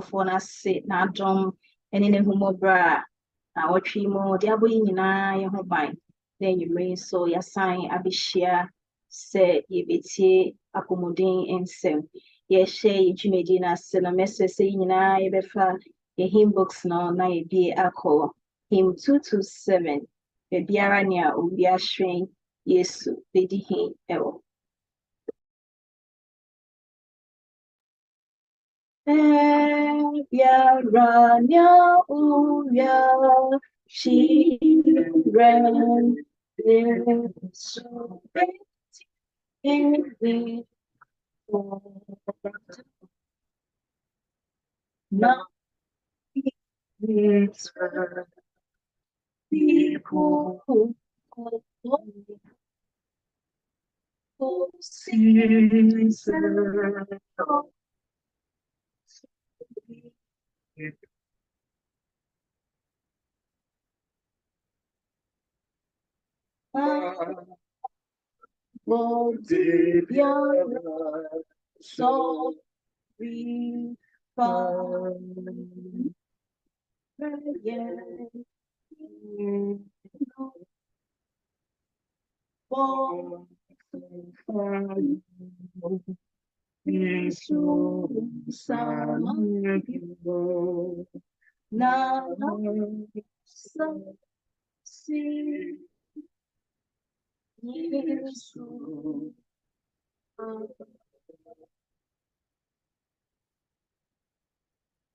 for na sit na dom and in humo bra na watri mo de aboyi nyina ye ho ban then you mean so ya sign abishia say ye betie akomodin ensem ye share jumedi na se na message say nyina ye befa ye hymn books no na ye bi akọ hymn 227 be biara ne a obi ahwen Yesu bedi hin ewo ya ranya uya shiren so beti na it's people who sees so we find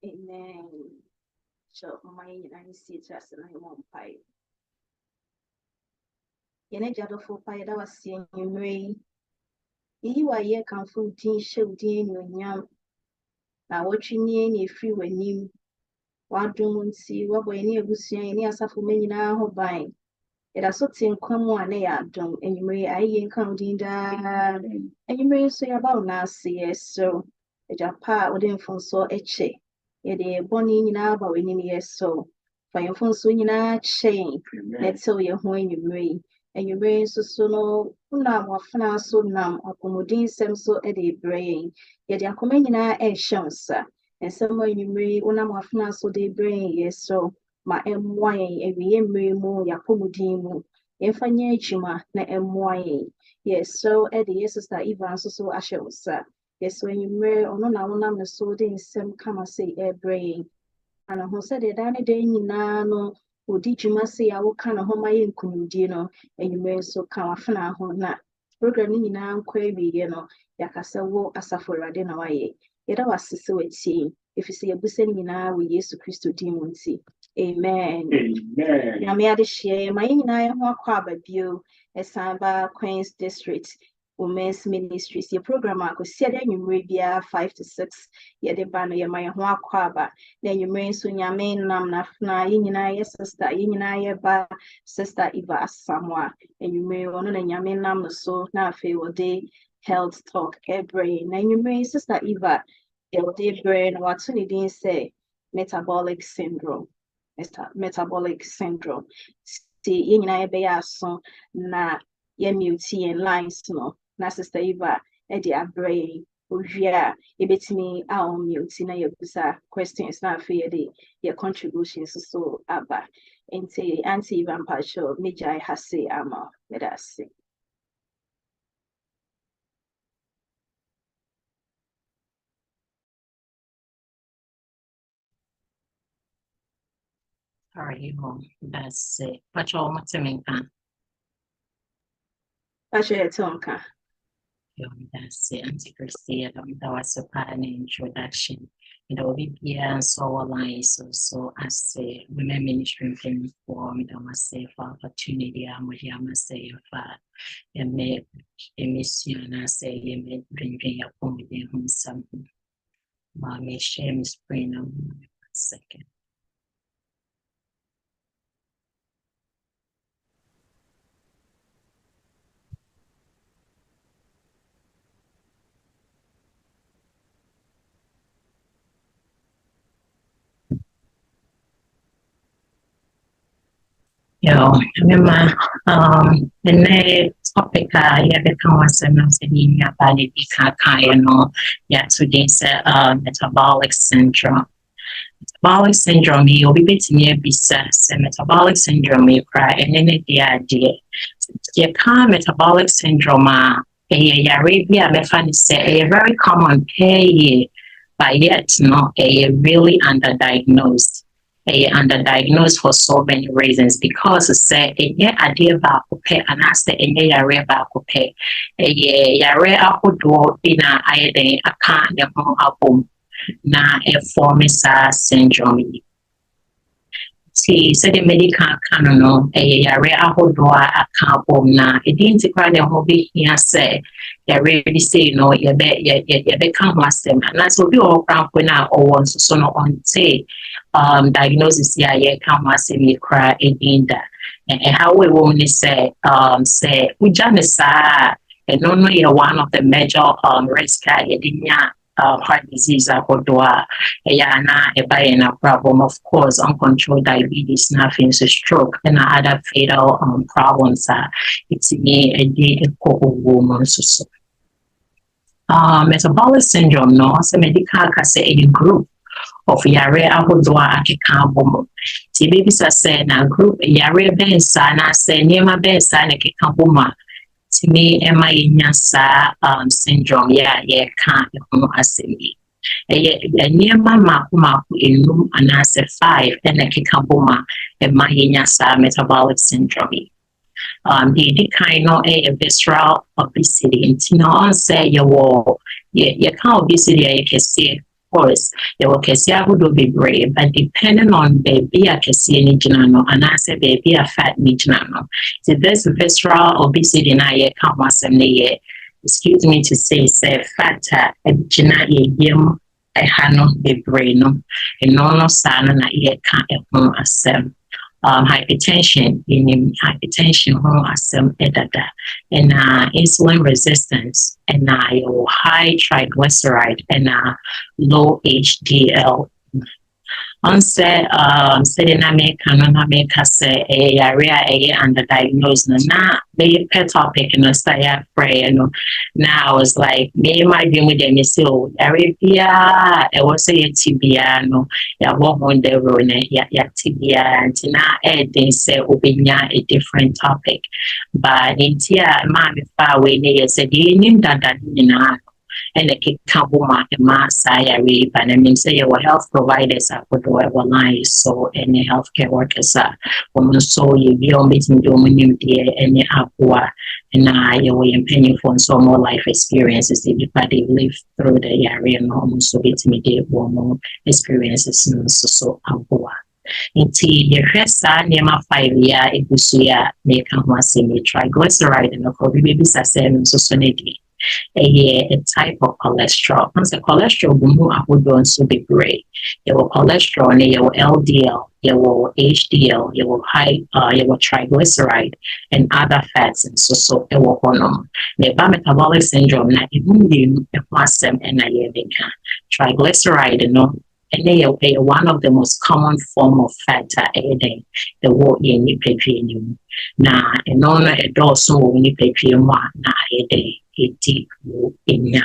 Amen. So, my United States has an I pie. Yene jado for pie that was seeing you ray. You are ye come from teen show dean when young. Now, what you need free when you want to see what way near Lucia any as for many now buying. It has so tin come one day at dome, and you may I ain't come in that, and you may say about now, yes, so a japa wouldn't phone so etche. Yet bonny now about any years so. For your phone so you know, chain, let's tell you when you may, and you may so no, now what fana so nam, accommoding some so at a brain. Yet the accommoding a shun, sir, and somewhere you may, when I'm fana so they brain, yes, so. Ma emwaye ewiye mremu yakomudimu emfanye chima na emwaye yes so the sister Eva so ashewosa yes when you mre ono na wona me so de nsem kama say brain ana ho said da ne de nyina no odi dwuma say ya wo kana ho maye nkunudi no enyume so ka wafena ho na program ni nyina nkwa ewiye no yakasa wo asaforade na waye yeda wasese wati efisi yebuse nyina we Yesu Kristo dimunti Amen. Amen. Yami adishye mayina ya ho akwa babio esamba Queens District Women's Ministries your program akosi ade anwumre bia 5 to 6 ye de ba no ye maye ho akwa ba na anwumre so nyame nam na fna yina ye sister yina ye ba sister Eva Asamoah anwumre ono na nyame nam no so na afi wo de health talk every na anwumre sister Eva e wo de brain what to ni din say metabolic syndrome. Metabolic syndrome. See, you know, be aso na ye mute and lines no. Na sister Eva, edi abrain. Ujia, ebetimi a on mute na ye busa questions na fe de your contributions so aba. Ente anti Eva Mpacho, Mijai Hase ama. Let us see. Are you home? That's it. But all what's in Tonka. That's it. Auntie Christy, that was a part an introduction. You know, we so alliance so as say women ministry thing for me, I must say for opportunity, I must say for a mission, I say you may bring your home with him something. Mommy, shame is brain on 1 second. Remember, the next topic, yeah, the conversation in your body, yeah, today's metabolic syndrome. metabolic syndrome yi obi betumi abisa sɛ metabolic syndrome yi koraa ɛne ne deɛ adeɛ. Yɛka metabolic syndrome a ɛyɛ yare bi a mɛfa ne sɛ ɛyɛ very common pɛɛ but yet no ɛyɛ really underdiagnosed. Underdiagnosed for so many reasons because sɛ ɛnyɛ adeɛ baako pɛ anaasɛ ɛnyɛ yare baako pɛ. Ɛyɛ yare ahodoɔ bi na ayɛ den aka ne ho abom na ɛfɔme saa syndrome yi. Ti sɛdeɛ medical aka no ɛyɛ yare ahodoɔ a aka abom na ɛdi nti koraa na ɛho bɛhia sɛ yare bi sei no yɛbɛka ho asɛm anaasɛ obi wɔ hɔ koraa mpo no a ɔwɔ nso so no ɔnte diagnosis yi a yɛka ho asɛm yi koraa ɛdin da. Ɛhaw a ɛwɔ mu ne sɛ sɛ wogya ne saa a ɛno no yɛ one of the major risk a yɛde nya heart disease ahodoɔ a ɛyɛ ana ɛba yɛn abrabɔ. Of course uncontrolled diabetes na afei nso stroke and other fatal problems a ɛtumi ɛde ɛkɔ owuo mu nso so. Metabolic syndrome no sɛ medical ka sɛ ɛyɛ group of yare ahodoɔ a akeka abɔ mu. Nti ebebisa sɛ na group yare bɛnsa anaasɛ nneɛma bɛnsa na ɛkeka abɔ mu a tumi ɛma yɛnya saa syndrome yɛ a yɛka ho asɛm yi. Ɛyɛ nneɛma mako enum anaasɛ 5 ɛna ɛkeka abɔ mu a ɛma yɛnya saa metabolic syndrome yi. Deɛ ɛdi kan no ɛyɛ visceral obesity. Nti na ɔnsɛ yɛka obesity a yɛ kɛseɛ. Of course, yɛwɔ kɛseɛ ahodoɔ bebree, but depending on baabi a kɛseɛ no gyina no anaasɛ baabi a fat no gyina no. So this visceral obesity na yɛka ho asɛm no yɛ, excuse me to say, sɛ fat a gyina yɛyam ɛha no bebree no, ɛno no saa no na yɛka ɛho asɛm. Hypertension, hypertension ho asɛm ɛdada, and insulin resistance, and your high triglyceride, and low HDL. Onse sɛde na meka no na meka sɛ ɛyɛ yare a ɛyɛ underdiagnosed no na bɛyɛ pɛ topic no sɛ yɛafrɛ no na I was like me my dream with them say o yare biara ɛwɔ sɛ yɛte biara no yɛabɔ ho ndɛworo no yɛate biara nti na ɛden sɛ wobɛnya a different topic but nti a maa mefa wei ne yɛ sɛ deɛ yɛnim dada no nyinaa and the kick kabuma mass IRA, but I mean say your health providers are put away online so any healthcare workers are woman so you be on meeting dominion dear any aqua and you will penny for so more life experiences if they live through the area and almost so get me more experiences so aqua. Inti the saa nneɛma 5 year egusu ya make am asɛm triglyceride no ko bi sasɛm nso so ne di a type of cholesterol. Once the cholesterol mu ahodoɔ nso bebree. Yɛwɔ cholesterol ne yɛwɔ LDL, yɛwɔ HDL, yɛwɔ high yɛwɔ triglyceride and other fats nso so ɛwɔ hɔnom. Na ɛba metabolic syndrome na ɛmu mmienu ɛho asɛm ɛna yɛbɛka. Triglyceride no and one of the most common form of fat the war in nipadua na eno na edoso wo nipadua mu na ayede eti wo enya.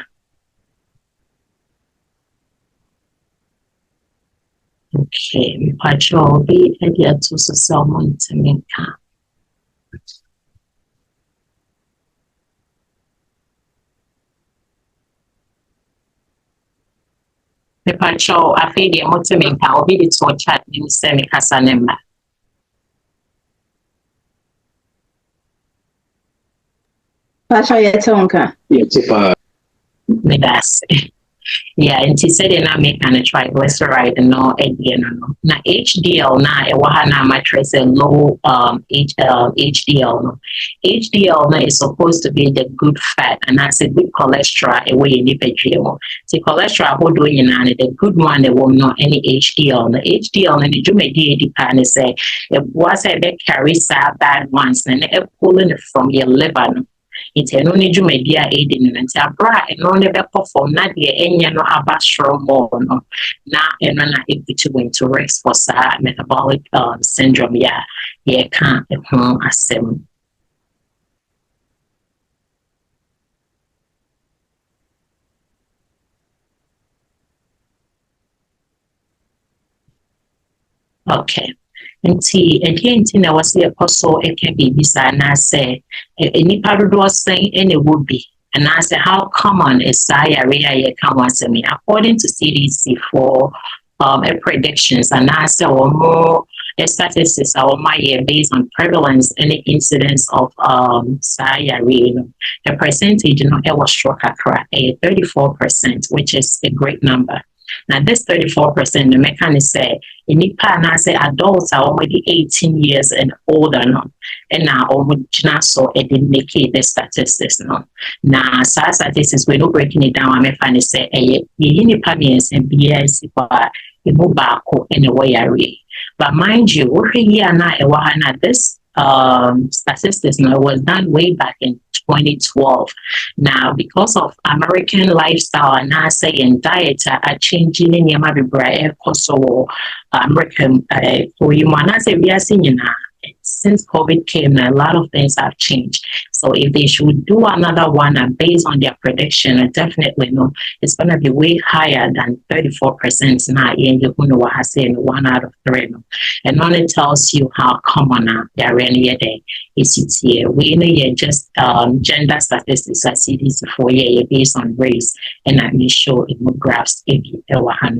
Okay, me pacho be idea to someone to make the pacho I feel the motimenka will be the two chat in semi casanemba. Pacho yetonka. That's yeah, and she said na make an triglyceride no no. Na HDL na e wa na mattress low HDL no. HDL no is supposed to be the good fat and that's a good cholesterol e way ni pedrio. The cholesterol hodo nyina na the good one they will not any HDL. The HDL na the jumedi di pan say it was a bit carry bad ones and it pulling it from your liver. It's a no need to media aiding and say, bra, and no never perform not the any no abastro more no. Now, and when I went to rest for metabolic syndrome, yeah, can't assume. Okay. Nti again na wase ekoso eke bibisa na say nipa dodo sen ene would be and I say how common is area ye can once me according to CDC for predictions and I say or more statistics are my year based on prevalence and the incidence of area. The percentage it was struck at 34%, which is a great number. Now, this 34%, the mechanic say, in Nipa, say adults are already 18 years and older, no? And now, so it didn't make it the statistics, no? Now, statistics, we're not breaking it down. I'm going to say, Nipa means and BS, you move back in a way, but mind you, this statistics was done way back in 2012. Now, because of American lifestyle and I say and diet are changing in Yamabi also American since COVID came, a lot of things have changed. So if they should do another one based on their prediction, definitely no, it's going to be way higher than 34% now. You're going to say 1 out of 3. No? And only tells you how common they are really day. It's here. We know just gender statistics at CDC for year based on race, and I may show it graphs if you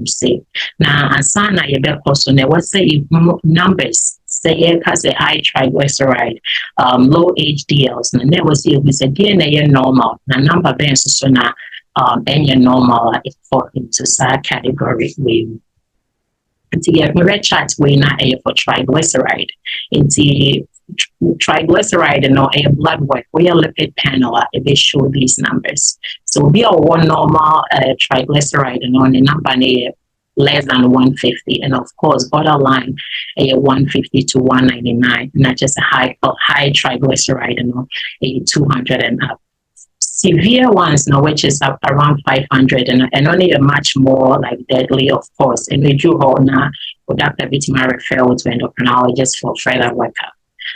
say. Now, and Sana, you better also know what say numbers. Say has a high triglyceride, low HDLs. And there was it was a DNA normal. The number being so now any normal it fall into that category we. Into your red chart we now for triglyceride. Into triglyceride and a blood work we a lipid panel they show these numbers. So we are one normal triglyceride and on the number less than 150, and of course borderline 150 to 199, not just a high triglyceride, 200 and up. Severe ones now, which is up around 500, and only a much more like deadly, of course. And we do hold now, Dr. Vitima referral to endocrinologist for further workup.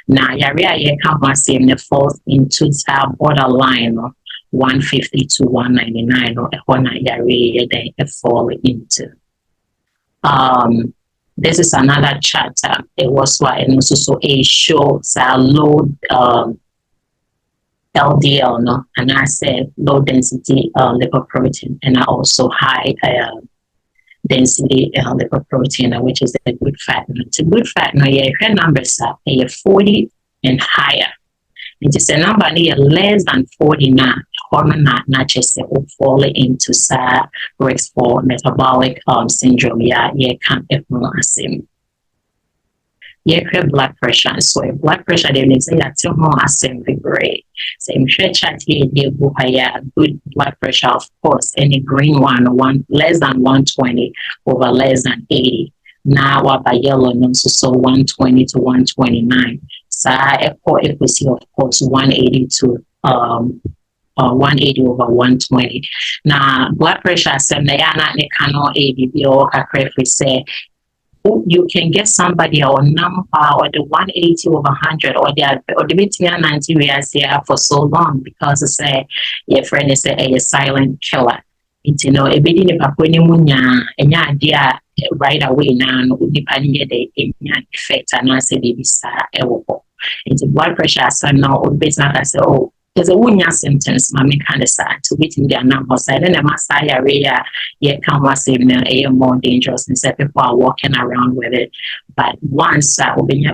Now, area can falls into that borderline 150 to 199, or they fall into. This is another chart. It was why and also a show low LDL, no, and I said low density lipoprotein, and also high density lipoprotein, which is a good fat. It's a good fat. No, her numbers are 40 and higher. It is a number less than 40 now. Hormone not just fall into risk for metabolic syndrome. Can't even blood pressure. So blood pressure they say that your more great. So I'm sure chat here good blood pressure, of course, any green one less than 120 over less than 80. Now what by yellow so 120 to 129. So equity of course 180 to 180 over 120. Now blood pressure cannot say you can get somebody or number or the 180 over 100 or the between 90 we are here for so long because it's your friend is a silent killer. It's a bit in a idea right away now depending on the effect and I say baby it's blood pressure so now business I say there's a wunya symptoms mommy kind of sad to waiting their number side and a massage area can was a more dangerous and say people are walking around with it. But once will be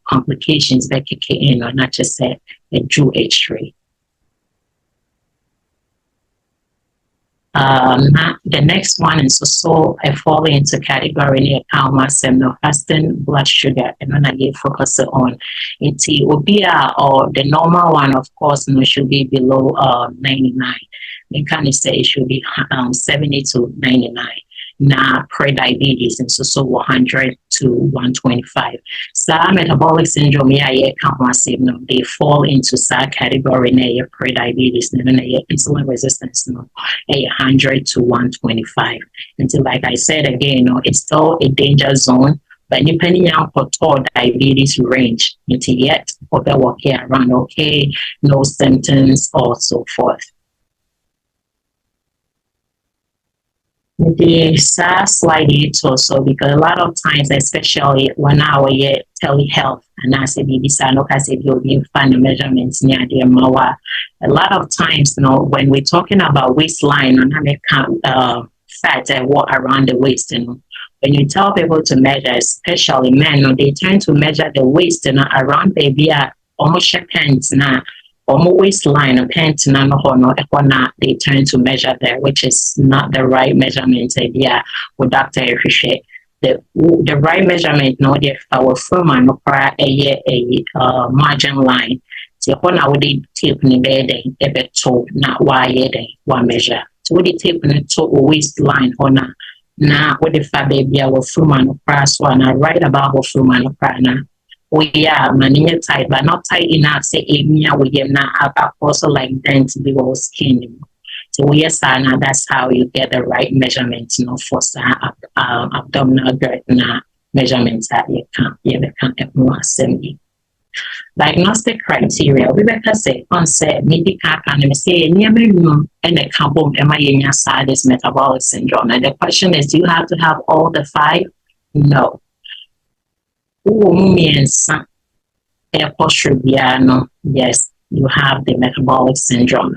complications that kick in or not just a true H3. The next one is also a fall into category fasting blood sugar, and when I get focus on it will be or the normal one, of course, should be below 99. We can say it should be 70 to 99. Now pre-diabetes and so 100 to 125. So metabolic syndrome, they fall into that category pre-diabetes and insulin resistance, 100 to 125. And so, like I said again, it's still a danger zone. But depending on what diabetes range, yet or they walk around okay, no symptoms or so forth. The slightly too, so because a lot of times, especially when our telehealth and I say no you'll be find the measurements near the Mawa. A lot of times, when we're talking about waistline and fat and what around the waist, when you tell people to measure, especially men, they tend to measure the waist around baby almost pants now. Waistline of pants they turn to measure there, which is not the right measurement idea with Dr. Appreciate. The right measurement no if our firm and a margin line. So when I would tape in bed a bit to not why one measure. So would tape in to waistline on now what if I baby our firm and price one I write about our firm and price we are managing tight, but not tight enough. Say, we are not also like then to be all skin. So we are now that's how you get the right measurements, for abdominal girth measurements that you can't more assembly. Diagnostic criteria. We better say onset medical and say near minimum and a couple side is metabolic syndrome. And the question is, do you have to have all the 5? No. Yes, you have the metabolic syndrome.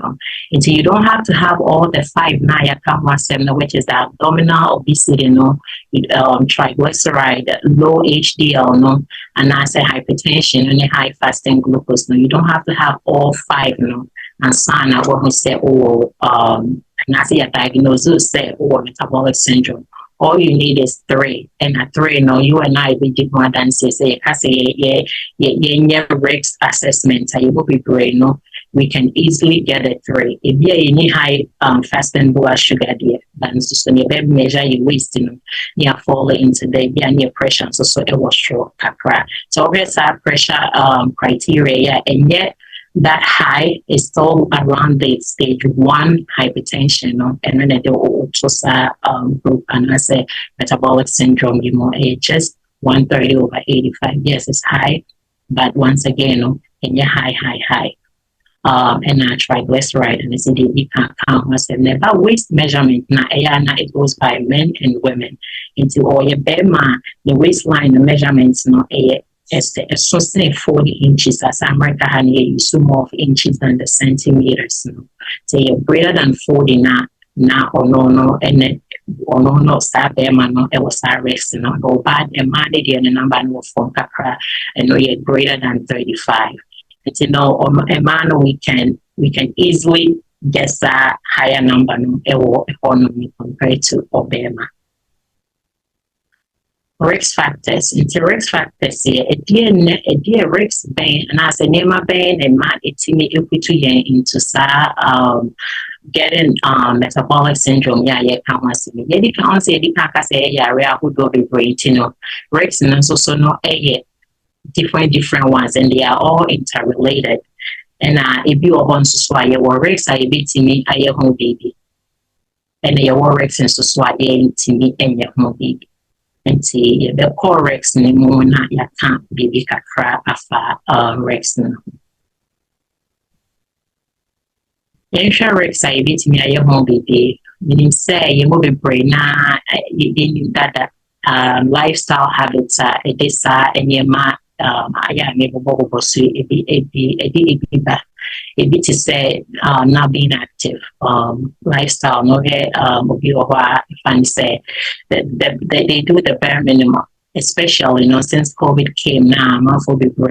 And so you don't have to have all the 5 now, which is the abdominal obesity, triglyceride, low HDL, and I say hypertension and high fasting glucose. No, you don't have to have all 5, and sign out what we say, and I say a diagnosis say, metabolic syndrome. All you need is 3, and at 3, you and I we did more than say, risk assessment. You will be great, we can easily get a 3. If you need high fasting blood sugar, then so you better measure your waist, you fall into the near pressure, so it was short, so here's our pressure criteria, and yet that high is still around the stage 1 hypertension, and then the also group, and I say metabolic syndrome, just 130/85. Yes, it's high, but once again, and you're high. And I triglyceride and it's we can't count myself. Never waist measurement now it goes by men and women. Into all your BMI, the waistline, the measurements it's so say 40 inches as America and you so more of inches than the centimeters. So you're greater than 40 now or no and then or no start there man it was rest go bad and man the number no from kakra and you're greater than 35. It's a man we can easily get that higher number economy compared to Obama. Risk factors. Into risk factors here, a dear risk band, and as a name of band, and man, it's into getting metabolic syndrome. Yeah, can't say. Yeah, you can't say the pack say yeah, who do be great, Risks and so no different ones, and they are all interrelated. And if you are on to sway your risks, I be to me, I home baby, and your risks and so sway to me and your home baby. And see the corrects ni mo na ya can't baby kakra afa rex no. Yensha rex I bit me a home baby. Meaning say you move brain na that lifestyle habits it is and your ma I am able to it be to say not being active lifestyle no if say that they do the bare minimum, especially since COVID came now for people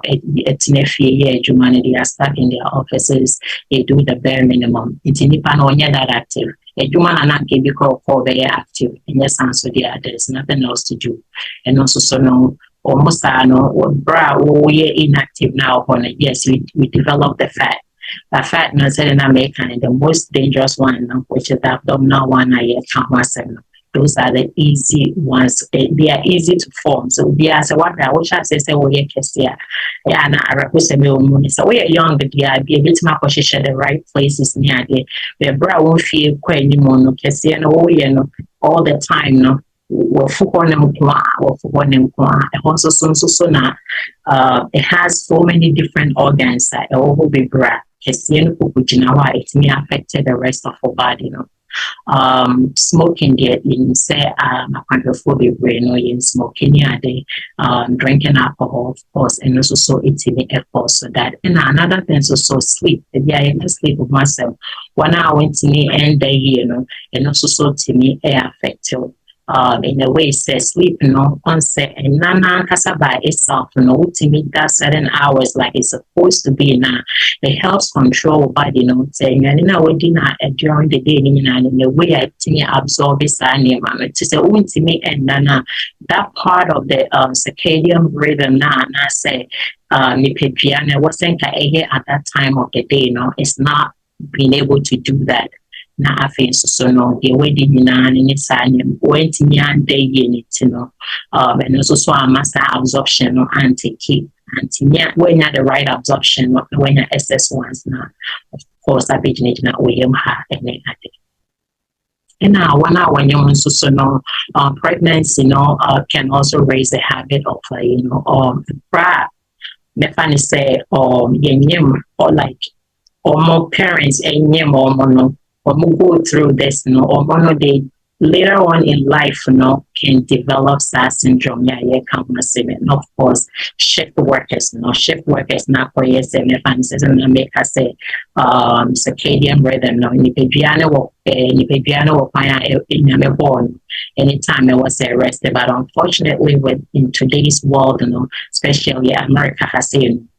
it's humanity are stuck in their offices. They do the bare minimum. It's independent that active. A human and not give you call very active and yes answer there's nothing else to do. And also so no almost we're inactive now on it. Yes, we develop the fat. The fat no selling American and the most dangerous one, which is the abdominal one I count myself. Those are the easy ones. They are easy to form. So they are what I wish I say yeah, and I represent so we are young, but they are be able to make position the right places near there. The bra won't feel quite anymore, all the time, it has so many different organs that it may affect the rest of our body. Smoking there in say brain or in smoking drinking alcohol, of course, and also so eating effort so that and another thing is also sleep. Yeah, I sleep with myself 1 hour into me and day, and also so to me affected. In a way, say sleep, on say and nana casa by itself, to meet that certain hours like it's supposed to be now. It helps control body, saying and in our dinner during the day, in a way I think absorb it to say to me and nana that part of the circadian rhythm now and I say Nipegiana wasn't at that time of the day, it's not being able to do that. Na afei so no the wedding nyinaa ne saa nyam wantumi anda yie ne ti no and also so master absorption no antake when you the right absorption no when you excess ones na of course abegyina na oyam ha ene ade and now when you so no pregnancy can also raise the habit of me say yenyem or like or more parents enyem or no or go through this, or one of the later on in life, can develop that syndrome. Yeah, and of course, shift workers, not for yes, and if I'm saying, make us say, circadian rhythm, Nipegiana in born anytime I was arrested, but unfortunately, in today's world, especially America has seen,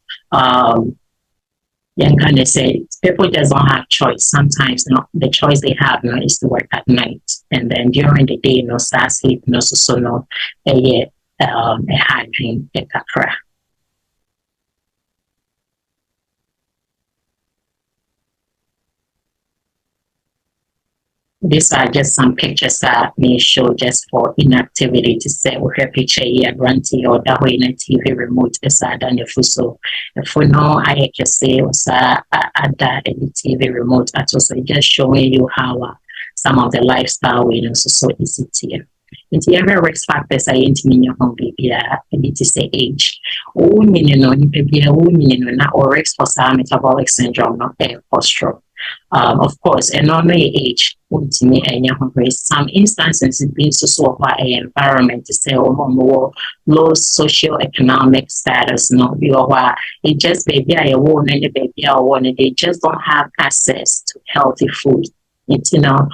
and kind of say people just don't have choice. Sometimes the choice they have is to work at night, and then during the day start sleep so a hard dream etc. These are just some pictures that may show just for inactivity to say we have picture here running or that way in a TV remote is done if we know I can say was that the TV remote at also just showing you how some of the lifestyle we so easy to into every risk factors I in your home baby I need to say age. Oh baby or risk for some metabolic syndrome or stroke. Of course, and normally age to me some instances it being so environment to say more low socio-economic status it just baby I want and the baby I want they just don't have access to healthy food. It's because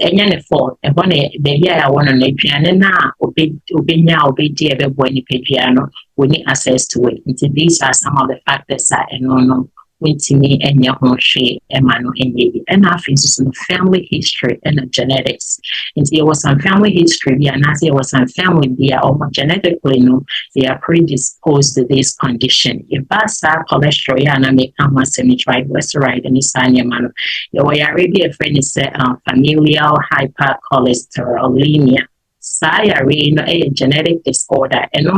any fault and when baby I want to piano now be dear when piano we need access to it. These are some of the factors that to me and your home share and I think some family history and genetics. And there was some family history and as there was some family they are genetically they are predisposed to this condition. If that's cholesterol and I make triglyceride and it's man you are already a friend is familial hypercholesterolemia. A genetic disorder and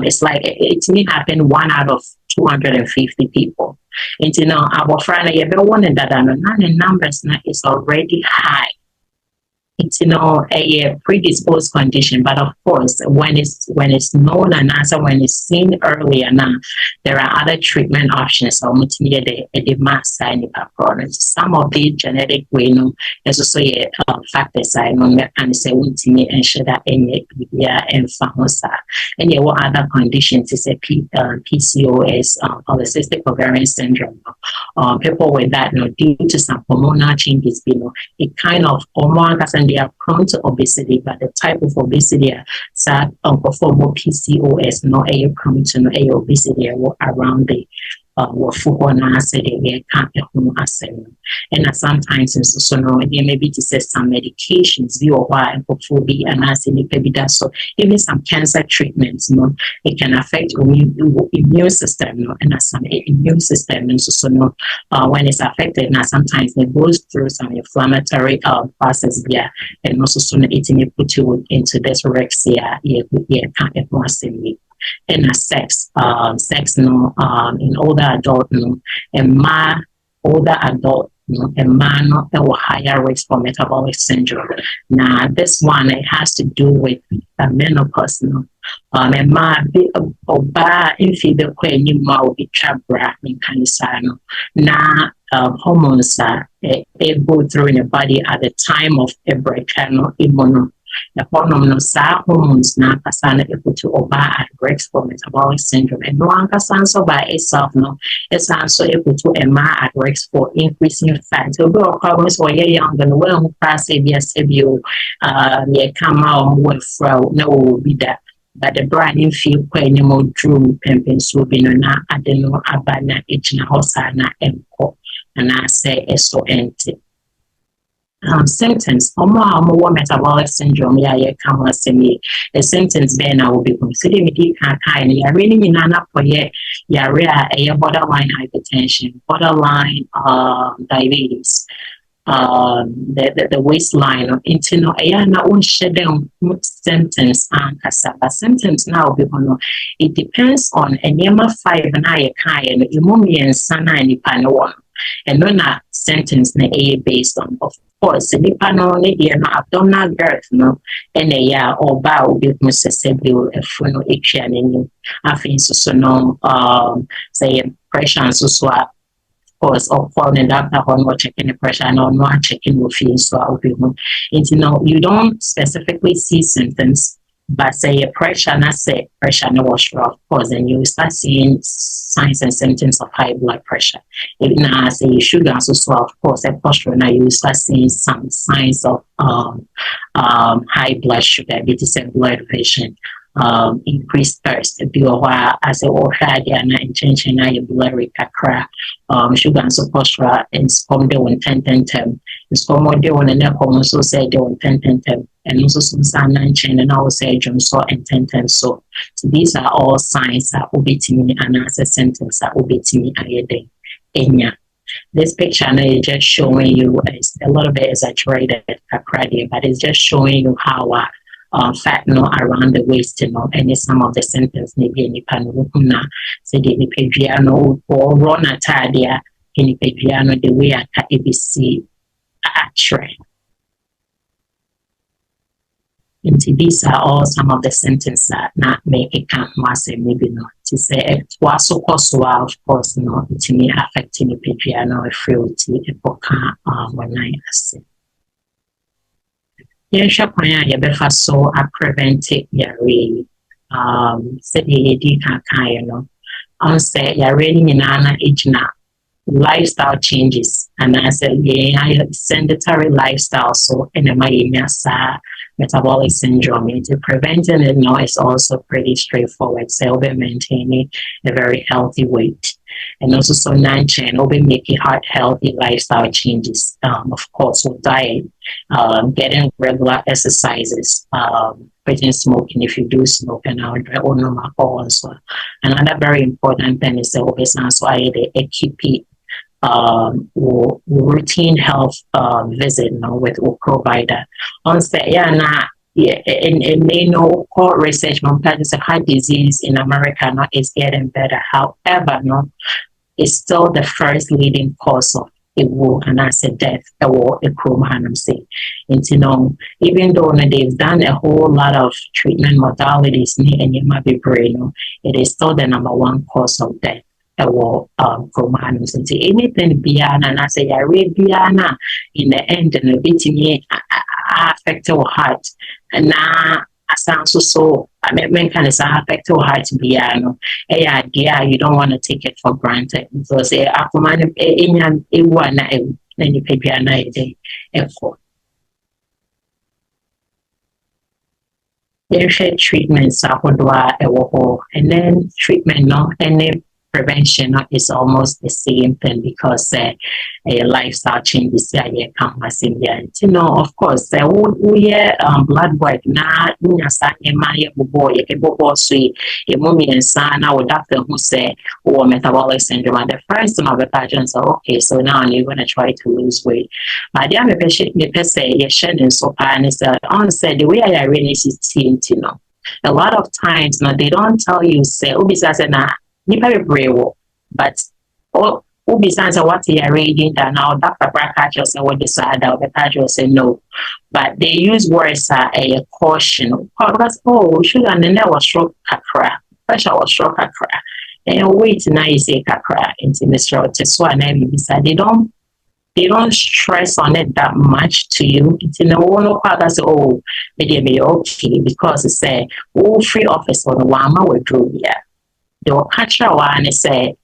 it's like it may happen 1 out of 250 people. And our friend, one that the numbers is already high. It's a predisposed condition, but of course, when it's known and also when it's seen earlier now, there are other treatment options. So, some of the genetic there's also factors I know and say and should that and and what other conditions is a PCOS, polycystic ovarian syndrome. People with that due to some hormonal changes, it kind of and they are prone to obesity, but the type of obesity that perform PCOS prone to obesity around the and sometimes there may be to say some medications and so even some cancer treatments it can affect immune system and some immune system and when it's affected now sometimes it goes through some inflammatory process and also it may put you into this orexia and sex in older adult and my older adult a man or higher risk for metabolic syndrome. Now, this one, it has to do with menopause. A man be oba if you the queen you will be chabra in canisano. Now, hormones are able through in the body at the time of a breakdown immuno. The hormones are hormones now kasana able to over at risk for metabolic syndrome. And no one can so by itself, no, it's also able to a man at risk for increasing fat. So, go problems for young and well, pass it, yes, if you come out with no be that. But the brand in feel quite any more drew pimping so be no na adeno abana ejina hosana emko and I say so empty. Symptoms more metabolic syndrome come me the symptoms then I will be considering me kind really nana for a borderline hypertension, borderline diabetes, the waistline or internal na own shedding symptoms and but symptoms now it depends on a NEMA 5 and I kind immunity and sana and the and no na symptoms na based on of course the panel no abdominal girth no and or bow be necessarily a funo action and I think so no say pressure and so of course or calling doctor or checking the pressure and or not checking your feelings so I'll be you don't specifically see symptoms. But say a pressure, not say pressure no wash of course, and you start seeing signs and symptoms of high blood pressure. If now say sugar so of course a posture now you start seeing some signs of high blood sugar, this is blood pressure, increased thirst, be a while as a or had and intention I blurry kakra, sugar so posture and scum de 10 scum de one and also say de 10 and also some sun and chain and I will say so and 10 so these are all signs that will be to me and as a sentence that will be to me a day. This picture is just showing you it's a little bit exaggerated, but it's just showing you how fat around the waist, and some of the symptoms maybe any panuna, so the pediano or rona tadia, any pediano, the way I ABC actually. And these are all some of the symptoms that not make it come massive, maybe not to say it was so of course, to me affecting the pediano, frailty, epoca, when I say. So I prevent it, really. Said you on say, you're really in an age now. Lifestyle changes, and I said, sedentary lifestyle, so in the metabolic syndrome, preventing it now is also pretty straightforward. So we'll be maintaining a very healthy weight, and also so non-chain, we'll be making heart healthy lifestyle changes. Of course, with diet, getting regular exercises, quitting smoking if you do smoke, and our own alcohol as well. Another very important thing is that we also a keep routine health visit with a provider. On say in core research on heart disease in America is getting better. However, it's still the first leading cause of and I said death or a chrome say. Even though they've done a whole lot of treatment modalities and you might be brain, it is still the number one cause of death. Anything beyond and I say I read beyond in the end and a bit me affect your heart and now I sound so I mean kind of affect your heart beyond you don't want to take it for granted so say after man in one any piano day treatments and then treatment and prevention is almost the same thing because a lifestyle changes come of course blood work na doctor who say metabolic syndrome and the first time the patients are okay so now you're going to try to lose weight but the say so said the way I really see a lot of times they don't tell you say but besides what you are reading that now Dr. Brackett say what they said that the casual say no. But they use words a caution. Because sugar and then there was stroke kakra. Pressure was stroke kakra. And wait now you say kakra into Mr. Teswa and beside they don't stress on it that much to you. It's in the one say, maybe be okay because it's a free office on one withdraw here. They will catch a one and say,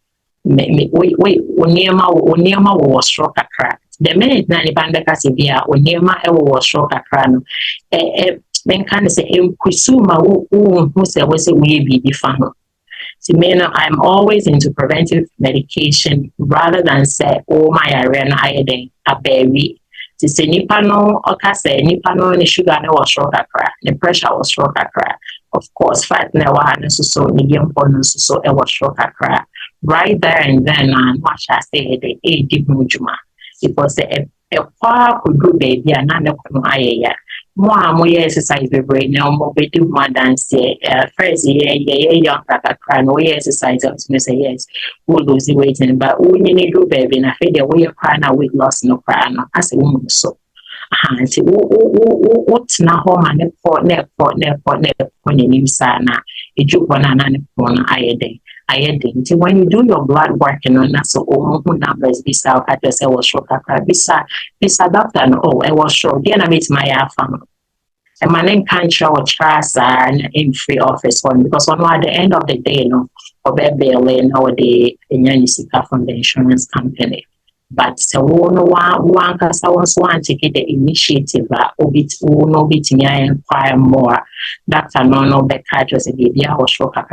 wait, Onyema was stroke a crack. The minute Nanny Bandaka Sibia, Onyema was stroke a crown. Men can say, Kusuma, who say, was a wee be fun. So, I'm always into preventive medication rather than say, my arena, I a baby. To say, Nipano, or say, Nipano, and sugar was stroke a crack. The pressure was stroke a crack. Of course, fat never had so medium bonus, so it was stroke a crack. Right there and then, and what I say, the A deep mujuma. It was a far could do baby, and none of them. More exercise the brain now, more we do more than say, first, young crack, no exercise. I was going to say, yes, we'll lose the weight, but we need to do baby, and I feel the way you cry now, weight loss, no cry, as a woman. So, what's now home and the when you sana, a joke one and one I day. When you do your blood work and on that, so numbers be south at the cell shock, bisa doctor, and I was sure, then I meet my family. And my name can't show a trust and in free office one because one at the end of the day, or bail nowadays, from the insurance company. But so one cause I was one to get the initiative no bit me inquire more. Dr. No Becca just a baby, I was sure I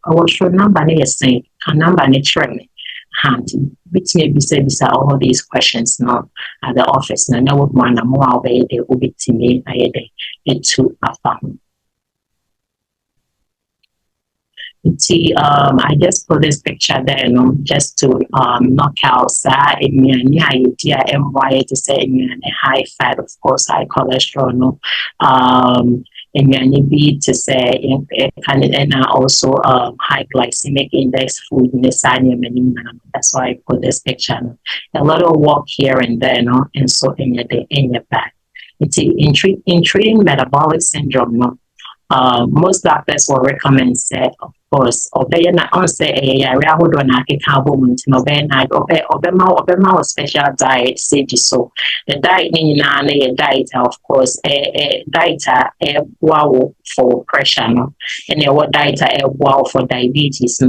was sure number saying a number training. Which may be said all these questions now at the office. And I would want a more way they will be to me into a family. See, I just put this picture there, just to knock out that in idea MY to say in high fat, of course, high cholesterol, and be to say and also high glycemic index food in the that's why I put this picture. A lot of work here and there, and so in your back. It's in treating metabolic syndrome, most doctors will recommend say, of course, obey na on say a hold on a carbon to obey special diet, say so. The diet a diet, of course, a diet wow for pressure, and a diet a wow for diabetes,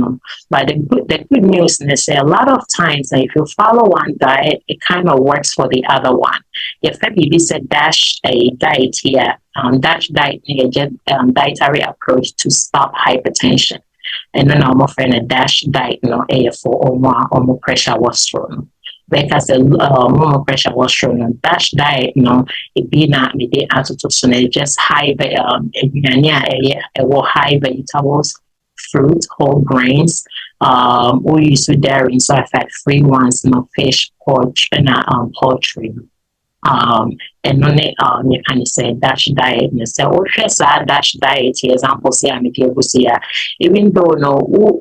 But the good news is a lot of times if you follow one diet, it kind of works for the other one. If maybe said dash a diet here, dash diet dietary approach to stop hypertension. And then I'm offering a dash diet, for or more pressure was thrown. Because the more pressure was thrown, dash diet, it be not me the attitude, just high high vegetables, fruit, whole grains. We use to dairy, so fat-free ones, fish, pork, and poultry. And then you can say dash diet, and say, dash diet, example, say, I'm a even though,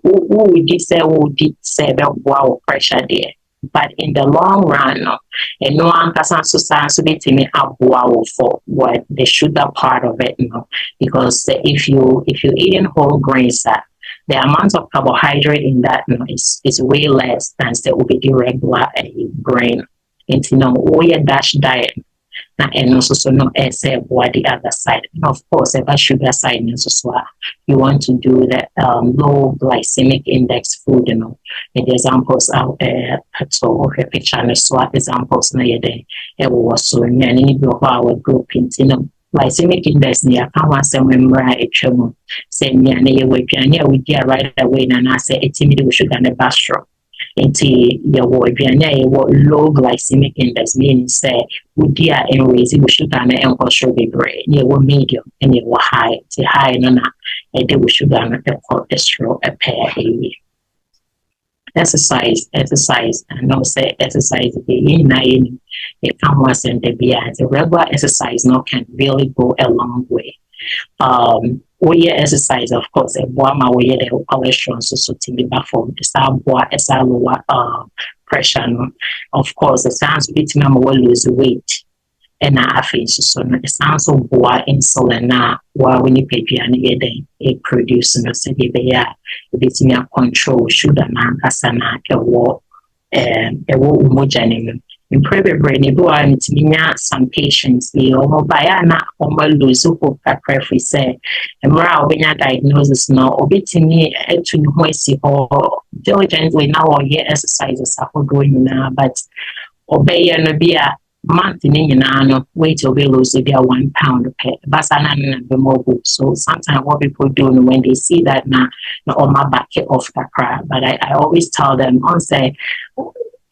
who did say that wow, pressure there. But in the long run, and no one can so me up wow for what the sugar part of it, because if you eating whole grains, the amount of carbohydrate in that is way less than the regular grain. Into dash diet. And also no essay or the other side. And of course, about sugar side as well. You want to do the low glycemic index food, And the examples are so picture so examples na yede was so many our group glycemic index near can say member say me and we get right away and I say it's sugar and bastro. Into your low glycemic index means say would dear and raise it sugar and sugar brain near medium and you were high to high and they will sugar and cholesterol a pair a exercise and no say exercise in it can was and the regular exercise can really go a long way. We exercise, of course, a warm way the cholesterol so to be back from the lower pressure, no, of course, the sounds bit me will lose weight. And I feel so it sounds so boy insulin now while we need paper and it produce no say it's me control sugar na kasana a war umoja in private brain it's me some patients the omobayana lose hope prefer say and when I diagnosis no obitini to know or diligently now or exercises are doing now but obey no be a month in no weight will be lose maybe 1 pound okay but so sometimes what people do when they see that now on my back off the crowd but I always tell them on say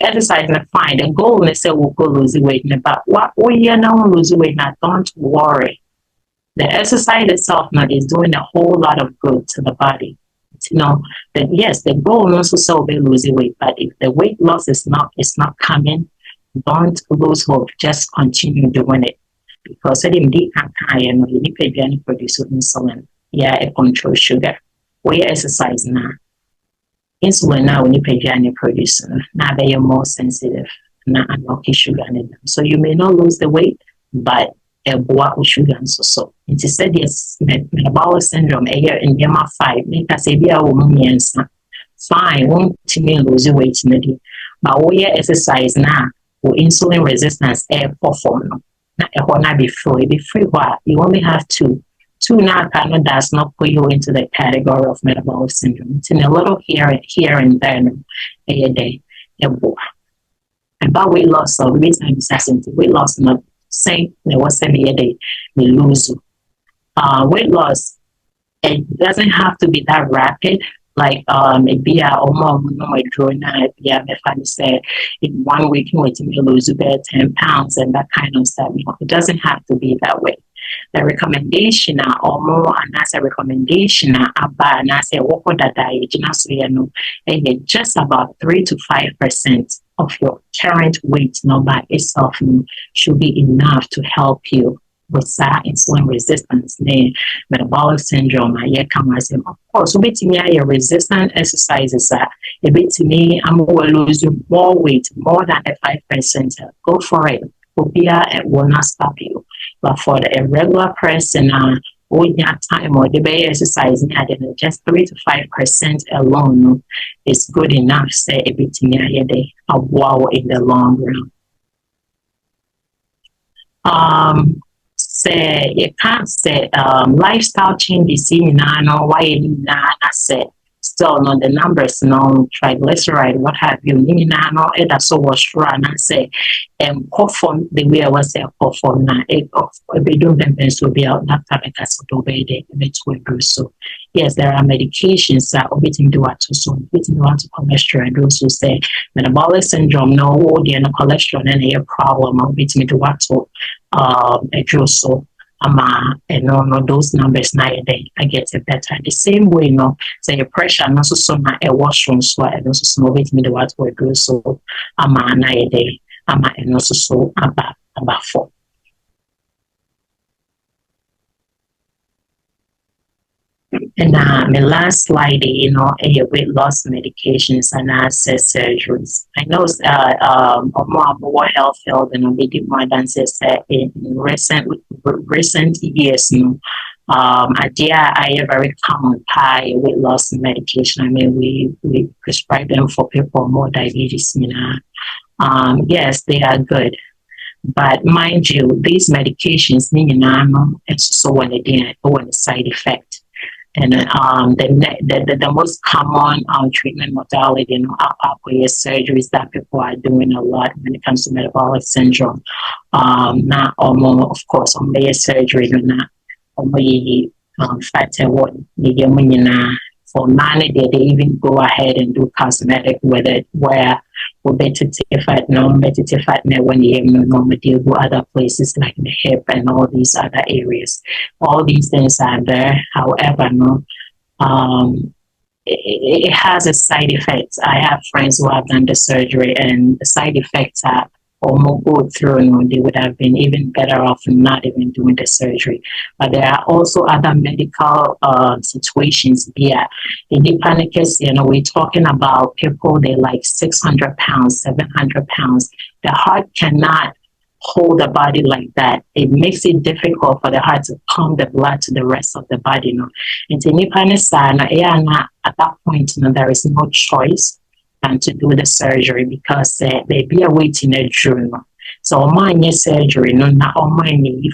exercise is fine the goal is say we'll go lose weight but what we now lose weight now don't worry the exercise itself now is doing a whole lot of good to the body that yes the goal also so be losing weight but if the weight loss is not coming don't lose hope, just continue doing it. Because I didn't you need to produce insulin. Yeah, it control sugar. We exercise now. Insulin now when you pay produce now they are more sensitive. Now unlock sugar in them. So you may not lose the weight, but a boa with sugar and so. It is said yes, metabolic syndrome a year in Yama 5, make us a be a woman fine, won't to me lose weight in but we exercise now. Or insulin resistance air perform now be free what you only have two now cannot does not put you into the category of metabolic syndrome. It's in a little here and there a day about weight loss so weight loss not saying there was a day we lose weight loss it doesn't have to be that rapid. Like maybe my drawing say in 1 week you lose about 10 pounds and that kind of stuff. It doesn't have to be that way. The recommendation or more and as a recommendation about and I say what that diet and just about 3 to 5% of your current weight number itself should be enough to help you with insulin resistance, metabolic syndrome, of course, your resistant exercises a bit to me, I'm losing more weight, more than a 5%. Go for it. It will not stop you. But for the regular person, with your time or the bay exercise, just 3 to 5% alone is good enough. Say a bit to me a wow in the long run. Say you can't say lifestyle changes in why you say still no the numbers no triglyceride what have you no it so was run and say perform the way I was say perform now it be doing them best will be out that time to obey the so yes there are medications that obtain do what to so obtain do to cholesterol and those who say metabolic syndrome no the cholesterol and a problem obtain do what to so and no those numbers now I get it better. The same way, say your pressure and also some a washroom so and also some with me the what we do so and also so about 4. And my last slide, a weight loss medications and access surgeries. I know more health field and we did more than in recent years, I have very common pie weight loss medication. I mean, we prescribe them for people more diabetes, yes, they are good. But mind you, these medications, it's so when the side effect. And the most common treatment modality, surgeries that people are doing a lot when it comes to metabolic syndrome. Not more, of course, on surgery, not only fat and what for money, they even go ahead and do cosmetic with it, where competitive fat, non-competitive fat, when you normally deal with other places like the hip and all these other areas. All these things are there. However, it has a side effects. I have friends who have done the surgery, and the side effects are or more go through, they would have been even better off not even doing the surgery. But there are also other medical situations here. In the panicus, we're talking about people, they're like 600 pounds, 700 pounds. The heart cannot hold the body like that. It makes it difficult for the heart to pump the blood to the rest of the body. And at that point, there is no choice and to do the surgery because they be awaiting a journal. So my surgery, no, not all my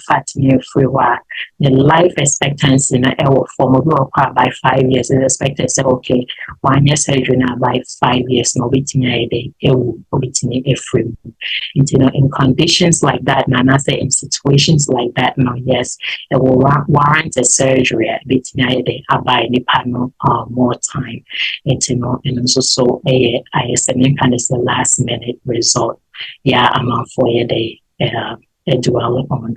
fat free work. The life expectancy in a form of by 5 years is expected. Say, okay, 1 year surgery now by 5 years, no waiting a day, waiting a free. In conditions like that, and I say in situations like that, no, yes, it will warrant a surgery at waiting a day, by the panel more time. And also I estimate kind of the last minute result. Yeah, I'm on for a day. Dwell on.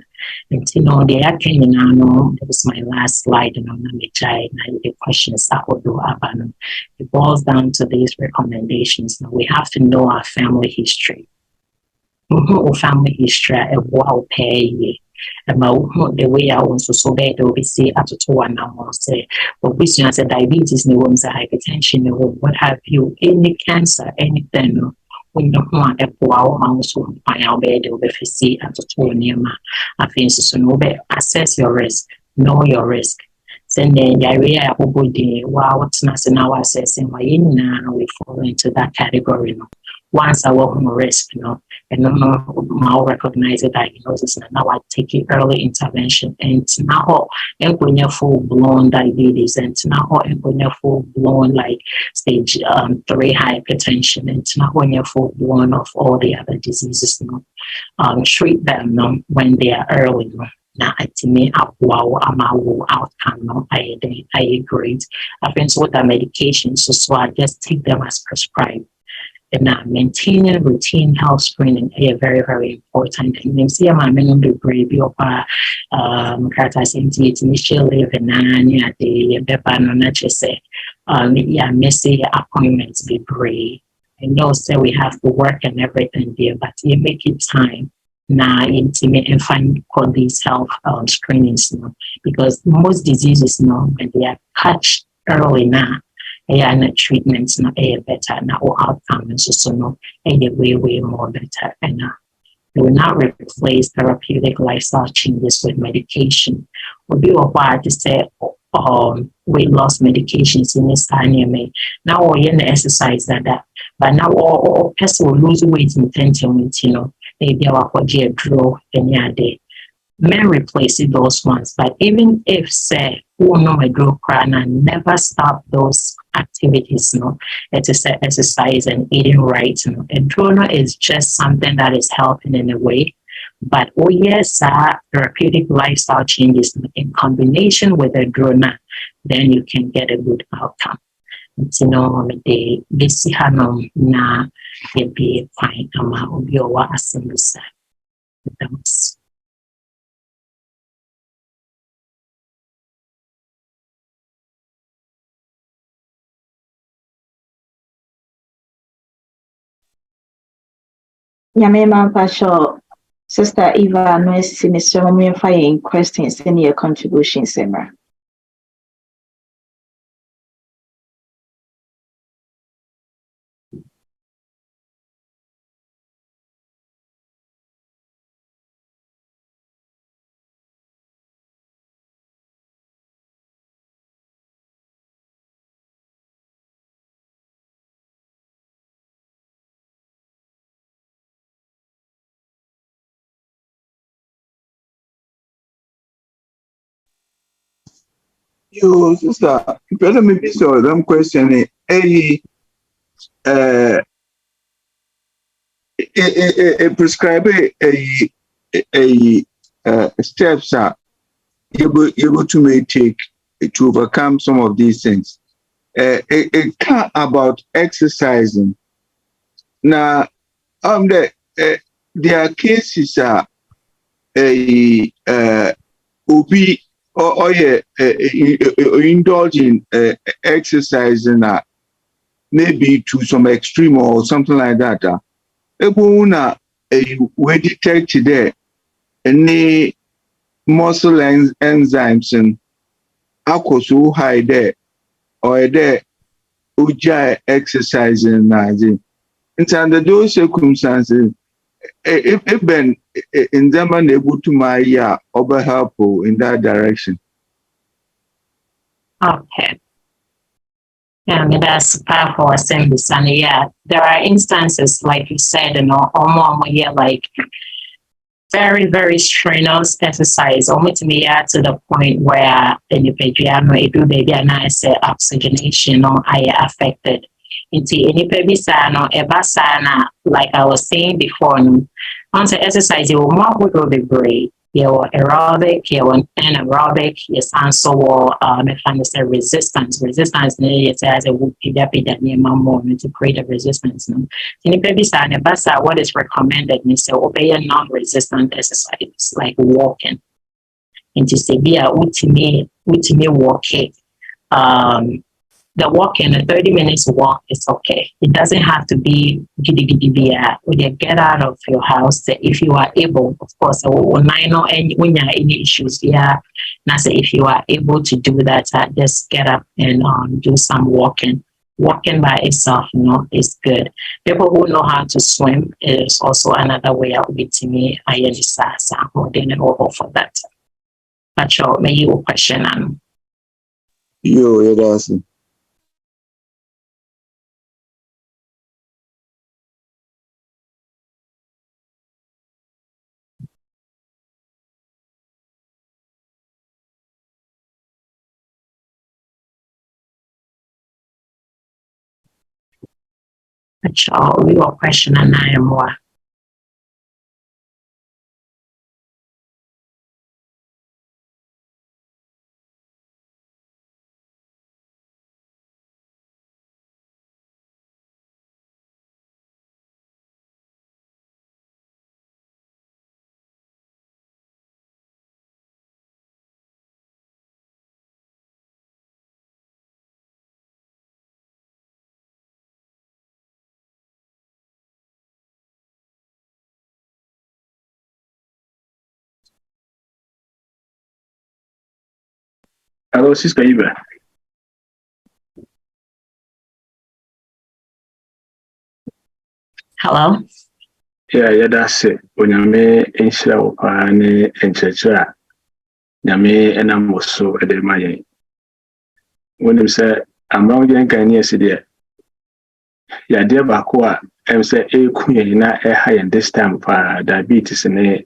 And the came now. That was my last slide. The questions that would do about them. It boils down to these recommendations. Now we have to know our family history. Family history. Wow, pay. About the way I want to so bad, they will be say at 1 hour say, but we see diabetes, no one's hypertension, no what have you, any cancer, anything. When you want a poor also by our bed, they will be see at 2 near my offenses. So no assess your risk, know your risk. Send the area of body, wow, what's not now assessing why in now we fall into that category. Once I walk on risk, and now recognize the diagnosis, and now I take it early intervention. And now when you're full blown diabetes, and now when you're full blown like stage 3 hypertension, and now when you're full blown of all the other diseases, treat them when they are early. Now, to me, outcome. I agree. I think with the medications, so I just take them as prescribed. And maintaining routine health screening is very, very important. And you see, my main degree be of characteristic initially the not just say, missing appointments be brave. I know, say we have to work and everything there, but you make it time. Now, intimate and find these health screenings, because most diseases, when they are catched early now, and treatments not better now or outcomes so way more better and they will not replace therapeutic lifestyle changes with medication. Would be required to say weight loss medications in this time now or the exercise that but now all person will lose weight intentionally, maybe our body draw any day. May replace those ones, but even if say my draw and never stop those activities, exercise and eating right, a drone is just something that is helping in a way. But therapeutic lifestyle changes in combination with a drone, then you can get a good outcome. The basic na be fine. Eva Asamoah. Nyamema Pasho, Sister Eva, no Mr. Momi Fire questions in your contribution, Simra. You, sister, better maybe so them question prescribe a steps are able to may take to overcome some of these things. It can't about exercising. Now, there are cases are obi or indulge in exercising maybe to some extreme or something like that. we detect there any muscle enzymes and so high there or there uja exercising nazi. And under those circumstances, if Ben in Zaman able to my over help in that direction. Okay. Yeah, I mean, that's powerful assembly, and yeah, there are instances, like you said, like very, very strenuous exercise, almost to me to the point where in the pediatric, it do baby and I say oxygenation or I affected. Into any baby sana, ebasana, like I was saying before, once exercise, you will more will be great. You aerobic, you anaerobic, yes, and so resistance. Resistance, yes, as a would be that near more to create a resistance. In baby sana, basa, what is recommended? Me say obey a non-resistant exercise like walking. And to say be a ultimate walking. The walking, a 30 minutes walk is okay. It doesn't have to be giddy. When you get out of your house, if you are able, of course, when you have any issues, yeah. Now say if you are able to do that, just get up and do some walking. Walking by itself, is good. People who know how to swim is also another way of getting me. I understand holding it over for that. But sure, may you question Yo, it does. Sure, we will question more. Hello, Sister Eva. Hello? Yeah, that's it. When you may insure upon and church, Yame and I'm also at the Maya. When you say, I'm wrong, you can see there. Yeah, dear Bakua, I'm say, a queen, not a high and this time for diabetes and a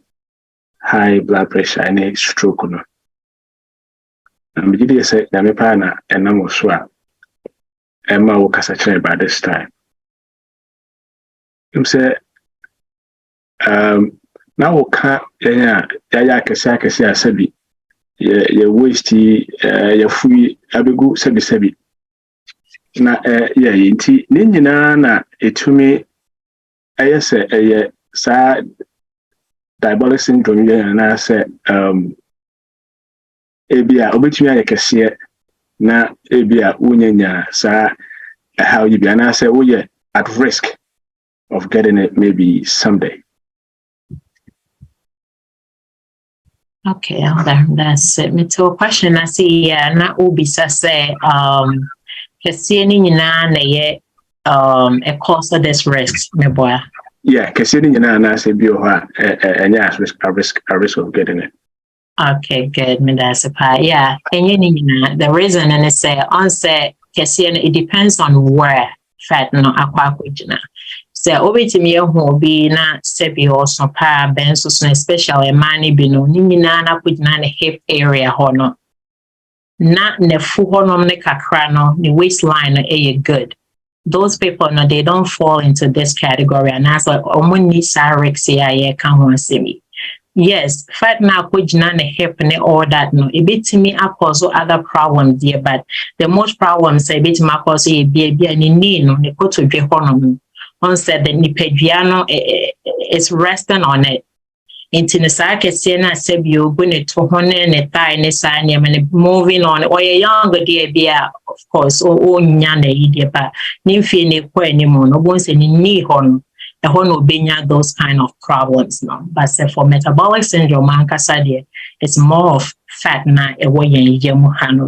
high blood pressure and a stroke. I'm beginning to say, Yame Pana and I'm also Emma will cast a chair by this time. You say, now we can't, yeah, Kasa Sabi, your wasty, your free abigu Sabi. Na, yeah, inti, Nina, it to me, I say, sad diabolic syndrome, and I said, Abia, obituary, I can see it. Na, Abia, Unya, sa, how you be, and I say, oh, yeah, at risk of getting it maybe someday. Okay, that's it. Me to a question I see na ubi say kasi na ye a cause of this risk, my boy. Yeah, kasi na say bio and yeah, a risk of getting it. Okay, good. Me that's a part. Yeah, and the reason and it's say on say kasi it depends on where fat no akwa kujina. So obetimi ehu bi na sebi also pa benso so especially mani bi no nyina na kujina na hip area hono na ne fu hono ne kakra no the waistline no good. Those people no they don't fall into this category and as like omuni sarexia ye kan ho asemi. Yes, fat na kujina na hip ne all that no ebetimi akoso other problems there but the most problems say ebetimi akoso e bia ni no ne koto dwe hono on said the nipeduano is resting on it. Into the Sakasiana Sebio, Bunny to Hone and Thai Nesanium and moving on, or a younger dear beer, of course, or Nyana idia, but Nymphine anymore, no one's any knee horn. those kind of problems. No? But say for metabolic syndrome, it's more of fat na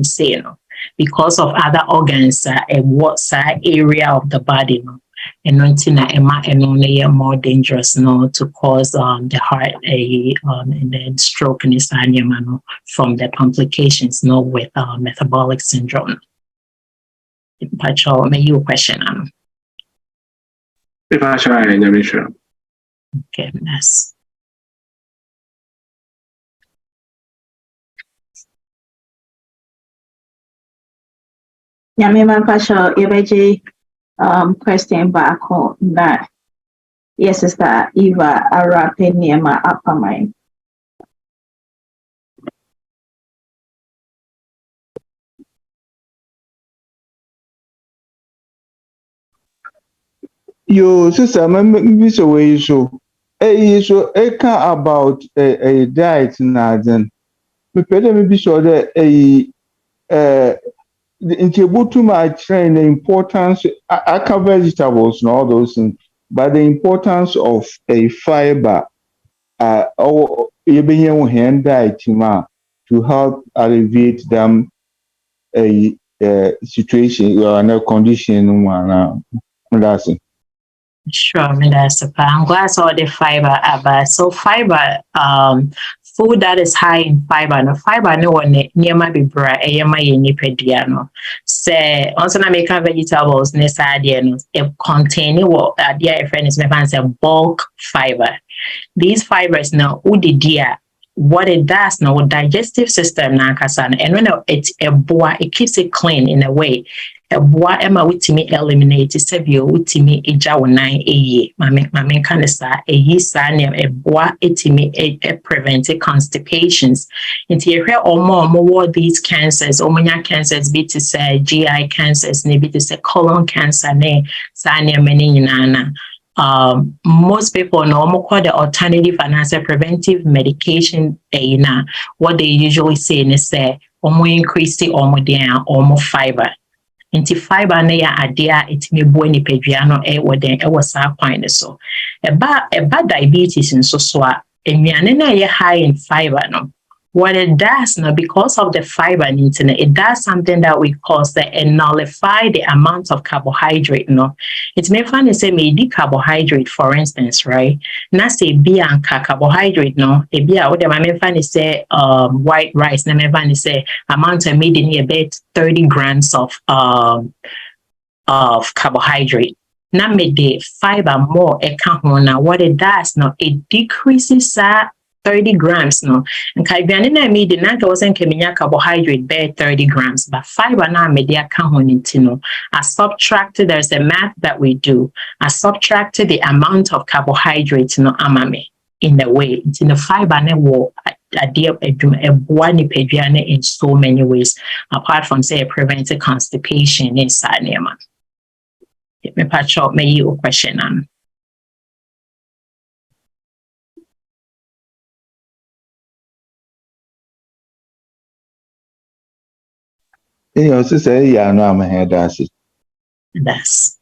say, no? Because of other organs what area of the body, no? And only more dangerous, no, to cause the heart and then stroke and no, from the complications, no, with metabolic syndrome. Pacho, may you question? If I try, I'm sure. Okay, yes. Yamima Pacho, Ebeji question back on that. Yes, Sister Eva Asamoah upper mind. Yo, sister, maybe so way so. So about a diet na then. Me pede me be sure that into too much train the importance. I cover vegetables and all those things, but the importance of a fiber, or even your hand diet to help alleviate them a situation or a condition. That's it. Sure, Minister. I'm glad all the fiber about. So fiber, food that is high in fiber, no fiber no one near my bibra, pediano. Say also na make vegetables no it contain what dear friend is say bulk fiber. These fibers now what it does now with digestive system na kasa and when it keeps it clean in a way. What am I with me eliminate sebio with me a jawanine my cancer a yisanium a boa etimi a prevent constipations into here or more these cancers or many cancers be to say GI cancers maybe to say colon cancer ne sania meninana. Most people know more the alternative and as a preventive medication what they usually say is say more increase the or more fiber. Into fiber na ya idea it may bo ni pedua was sa kwan so a bad diabetes in so na high in fiber no what it does now because of the fiber internet it does something that we call and nullify the amount of carbohydrate no it may find say maybe carbohydrate for instance right na say be and carbohydrate no e be what the may find say white rice na may find say amount of made in about 30 grams of carbohydrate. Now make the fiber more now what it does now it decreases 30 grams no and kaibianina made the naka wasn't keminya carbohydrate bear 30 grams but fiber now made the account no I subtracted there's a math that we do I subtracted the amount of carbohydrates no amame in the way it's in the fiber network in so many ways apart from say preventing constipation inside Nema. Me patch up may you question on. You know, sister, yeah, no, I'm here. That's it. That's.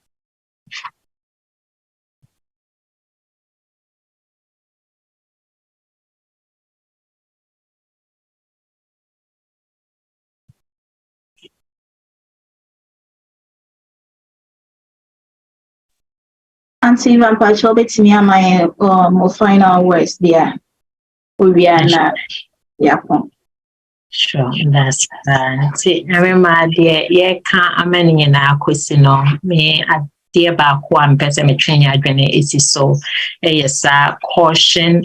Auntie Van Pacho, bet me my final words there. We are not. Yeah. Sure, that's see. I remember the can't amend in our question. Me at the about one person me training adrenaline is so yes caution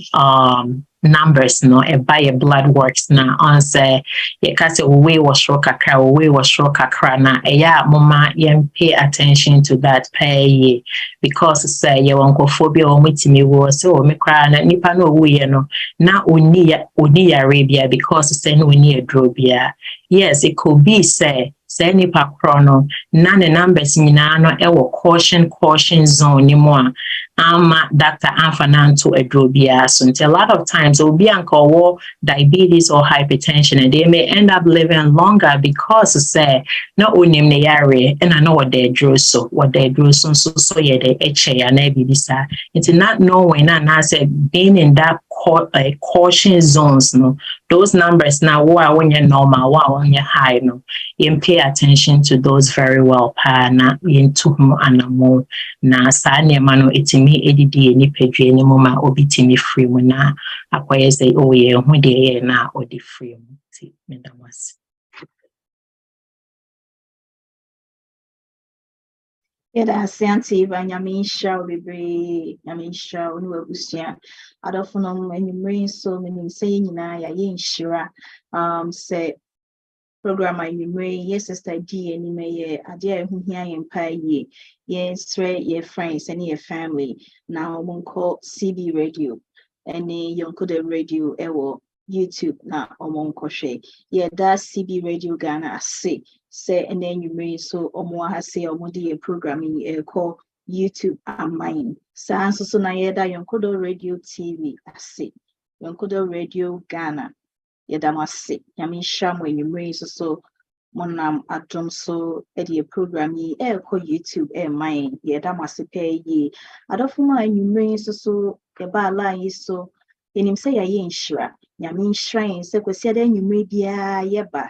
numbers no by a blood works na answer ye ka say we was kakra na yeah mama pay attention to that pay because say ye phobia o mitimi wo so me kra na nipa no we no na oni arabia because say no oni adrobia yes it could be say Say nipa chrono, none numbers minano ewo caution zone ni more. Dr. Anfananto Edrobia. So a lot of times it will be uncle diabetes or hypertension, and they may end up living longer because say not only the area and I know what they drew so yeah they HA and ebisa. It's not knowing and I said being in that caution zones, no, those numbers now when you're normal, when you're high, no, you pay attention to those very well. Na into animal na sanya mano itimi edidi ni pedwe ni moma obitimi free mu na akoye say oh ye hu de na odi free mu ti medawas. That's Eva Nyamisha, Bibre, Nyamisha, Unuabusia. Adophonum and you bring so many saying, I ain't sure. Say, program I mean, yes, sister D, and you may, a dear who here in pie ye, yes, your friends and your family. Now, one call CB radio, and a young could radio, YouTube, now, on crochet. Yeah, that's CB radio Ghana, I say. Say and then you may so has say programming call YouTube and mine. So na yeda Yonkodo Radio TV I say Yonkodo Radio Ghana yeda mase yami sham when you may so monam atom so edi programming call YouTube mine yeda mase pay ye adofuma you may so eba line so yenim say ya inshira yami shrine say kwesi ada you may bia yeba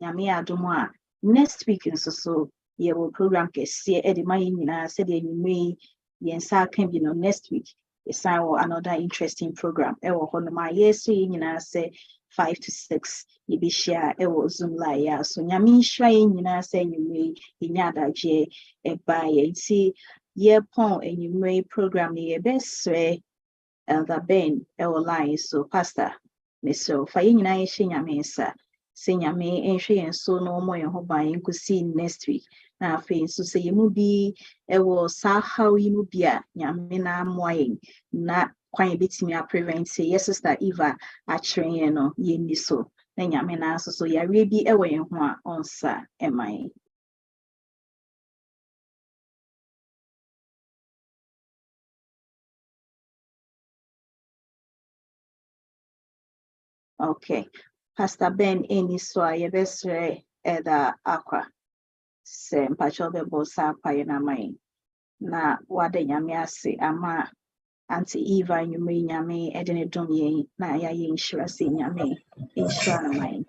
yami adoma next week so yeah will program see Eddie my said you may yensa can be no next week yes another interesting program on my yes say 5 to 6 you be share Zoom live so nyami shrine say you may inyada je buy see yeah pon and you may program the best Elder Ben line so pastor so fa nyina she nyame sa senya me enhwe yen so no mo yen ho ban yen see next week na afi so say you be sa how you be a nyame na moyen na kwan betimi a prevent say yes sister Eva a train no yen ni so na nyame na so ya re bi yen ho a onsa emai. Okay, Pastor Ben any so I best either aqua. Se mpacho bebo sa pa na mai na wade nyame ase ama anti Eva nyume nyame edene dom ye na ya ye insure se nyame insure na mai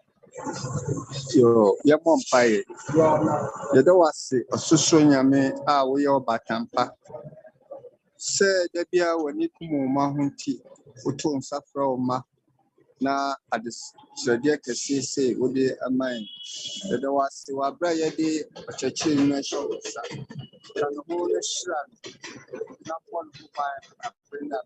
yo ya mompae ye do wase osusu nyame a wo ye obatampa se da bia wani kumu ma hunti uto nsafra o ma na adis sede kese se wo de amai ye do wase wa bra ye de ochechi na show sa kan ho na shira na pon ku pa na